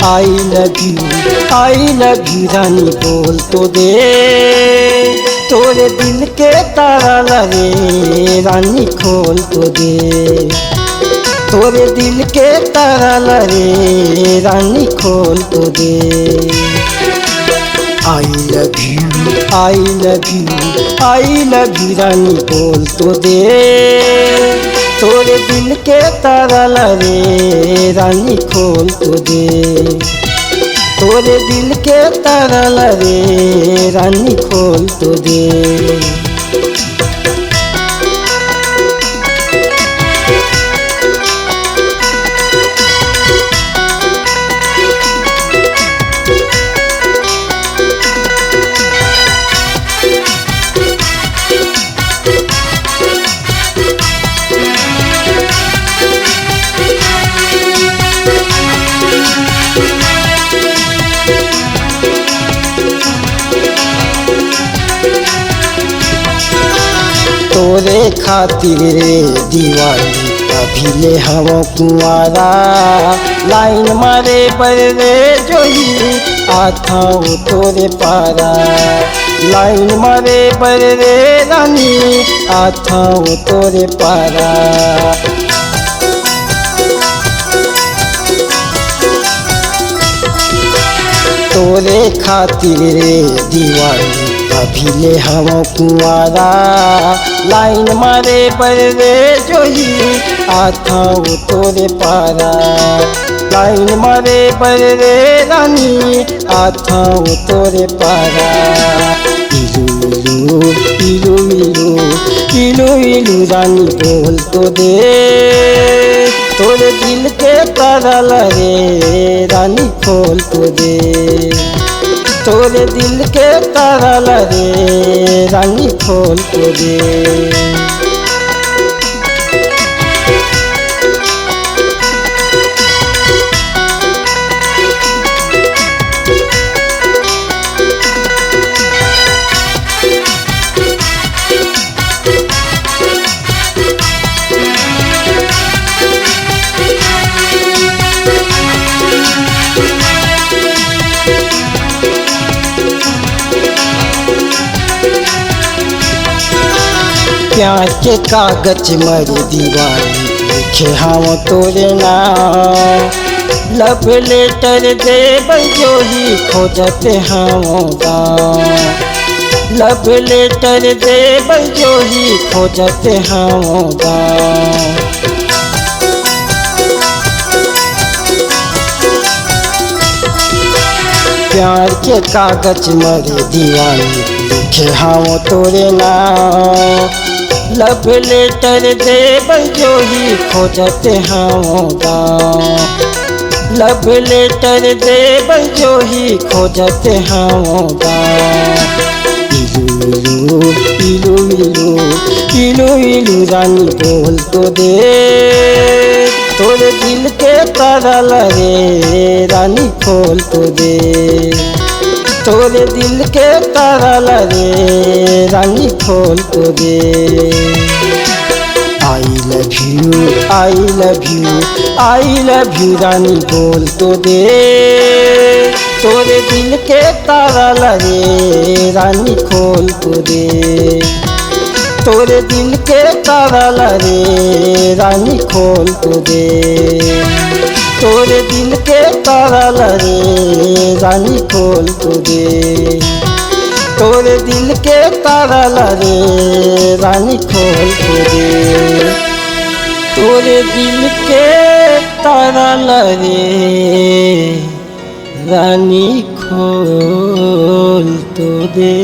I love you रानी बोल तो दे, तोरे दिल के ताला रे रानी खोल तो दे, तोरे दिल के ताला रे रानी खोल तो दे। आई लव यू रानी बोल तो दे, तोरे दिल के ताला रे रानी खोल तो दे, तोरे दिल के ताला रे रानी खोल तो दे। तोरे खातिर रे दीवानी अभी ले हम कुआरा, लाइन मारे पर रे जोही आता हूँ तोरे पारा, लाइन मारे पर रे रानी आता हूँ तोरे पारा। तोरे खातिर रे दीवानी अभी ले हम कुआरा, लाइन मारे पर रे जोही आता हूँ तोरे पारा, लाइन मारे पर रे रानी आता हूँ तोरे पारा। इलू रानी बोल तो दे, तोरे दिल के ताला रे रानी खोल तो दे, तोरे दिल के ताला रे रानी खोल तो दे। प्यार के कागज मर दीवानी लिखे हम तोरे नाम, लव लेटर दे जोही खोजते हम गाँव, लव लेटर दे जोही खोजते हम गाँव। प्यार के कागज मर दीवानी लिखे हम तोरे नाम, लव लेटर दे जोही खोजते हम गाँव, लव लेटर दे जोही खोजते हम गाँव। इलू रानी बोल तो दे, तोरे दिल के ताला रे रानी खोल तो दे, तोरे दिल के ताला रे रानी खोल तो दे। आई लव यू रानी बोल तो दे, तोरे दिल के ताला रे रानी खोल तो दे, तोरे दिल के ताला रे रानी खोल तो दे, तोरे दिल के ताला रे रानी खोल तो दे, तोरे दिल के ताला रे रानी खोल तो दे, तोरे दिल के ताला रे रानी खोल तो दे।